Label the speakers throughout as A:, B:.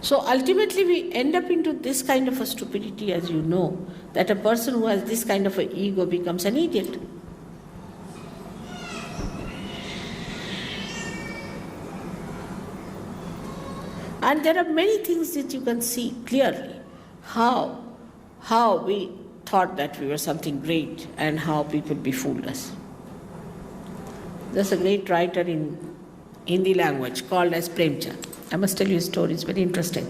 A: So ultimately we end up into this kind of a stupidity, as you know, that a person who has this kind of an ego becomes an idiot. And there are many things that you can see clearly how we thought that we were something great and how people befooled us. There's a great writer in Hindi language called as Premchand. I must tell you his story, it's very interesting.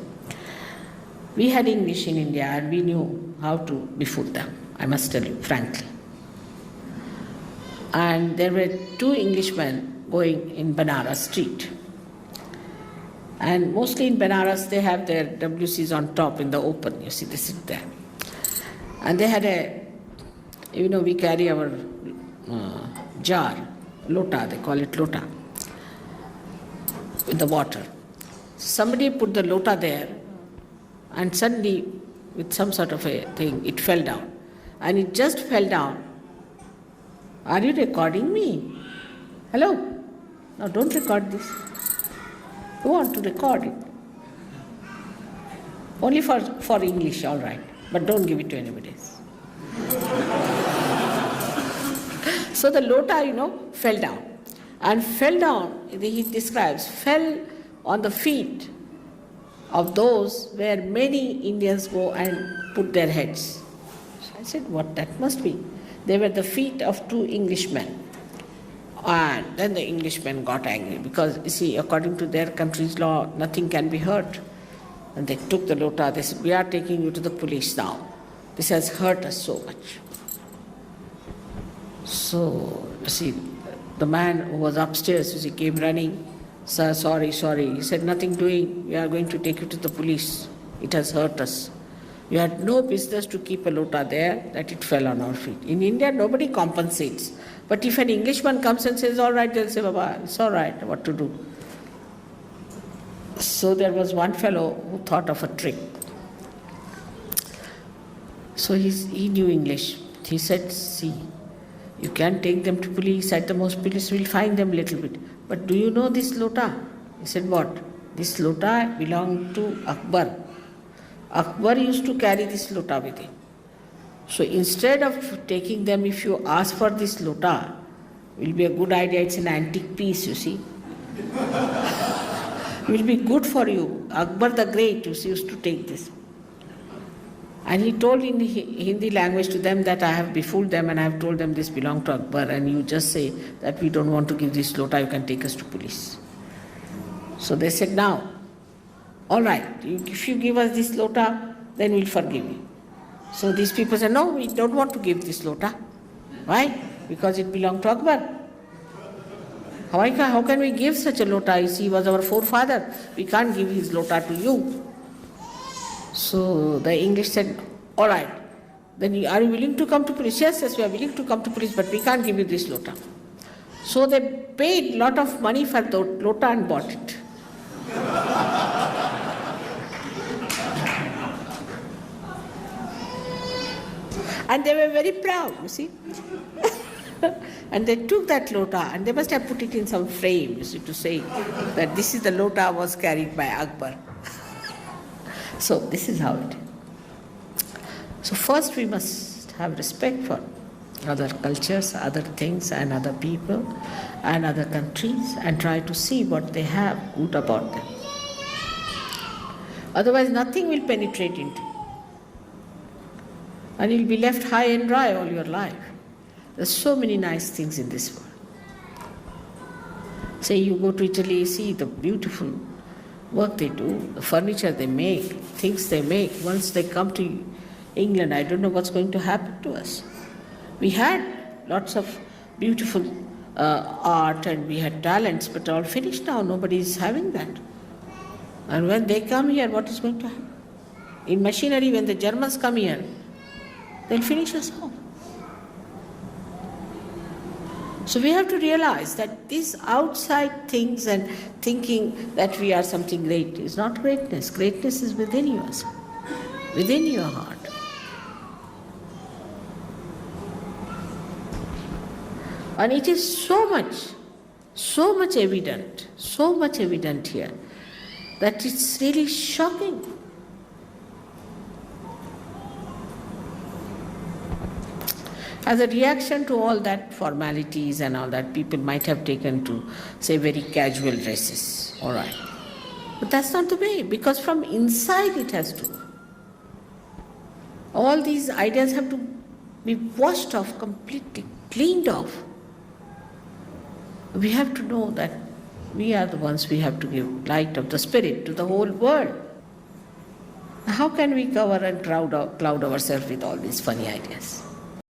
A: We had English in India and we knew how to befool them, I must tell you frankly. And there were two Englishmen going in Banaras street. And mostly in Banaras they have their WCs on top in the open, you see, they sit there. And they had we carry our jar, lota, they call it lota, with the water. Somebody put the lota there and suddenly, with some sort of a thing, it fell down. And it just fell down. Are you recording me? Hello? Now don't record this. You want to record it. Only for English, all right. But don't give it to anybody else. So the lota, fell down. And fell down, he describes, fell on the feet of those where many Indians go and put their heads. So I said, what that must be? They were the feet of two Englishmen. And then the Englishmen got angry because, you see, according to their country's law, nothing can be hurt. And they took the lota, they said, we are taking you to the police now. This has hurt us so much. So, you see, the man who was upstairs, he came running. Sir, sorry. He said, nothing doing. We are going to take you to the police. It has hurt us. You had no business to keep a lota there, that it fell on our feet. In India, nobody compensates. But if an Englishman comes and says, all right, they'll say, Baba, it's all right, what to do? So there was one fellow who thought of a trick. So he knew English. He said, see, you can take them to police. At the most, police will fine them a little bit. But do you know this lota? He said, what? This lota belonged to Akbar. Akbar used to carry this lota with him. So instead of taking them, if you ask for this lota, will be a good idea. It's an antique piece, you see. Will be good for you. Akbar the Great used to take this. And he told in Hindi language to them that I have befooled them and I have told them this belonged to Akbar, and you just say that we don't want to give this lota, you can take us to police. So they said, now, all right, if you give us this lota, then we'll forgive you. So these people said, no, we don't want to give this lota. Why? Because it belonged to Akbar. How can we give such a lota? You see, he was our forefather. We can't give his lota to you. So the English said, all right, then are you willing to come to police? Yes, we are willing to come to police, but we can't give you this lota. So they paid a lot of money for the lota and bought it. And they were very proud, you see. And they took that lota and they must have put it in some frame, you see, to say that this is the lota was carried by Akbar. So this is how it is. So first we must have respect for other cultures, other things and other people and other countries and try to see what they have good about them. Otherwise nothing will penetrate into you. And you'll be left high and dry all your life. There's so many nice things in this world. Say you go to Italy, see the beautiful work they do, the furniture they make, things they make. Once they come to England, I don't know what's going to happen to us. We had lots of beautiful art and we had talents, but all finished now. Nobody is having that. And when they come here, what is going to happen? In machinery, when the Germans come here, they'll finish us off. So we have to realize that these outside things and thinking that we are something great is not greatness. Greatness is within yourself, within your heart. And it is so much evident here, that it's really shocking. As a reaction to all that formalities and all that, people might have taken to say very casual dresses. All right. But that's not the way, because from inside it has to. All these ideas have to be washed off completely, cleaned off. We have to know that we are the ones we have to give light of the Spirit to the whole world. How can we cover and cloud ourselves with all these funny ideas?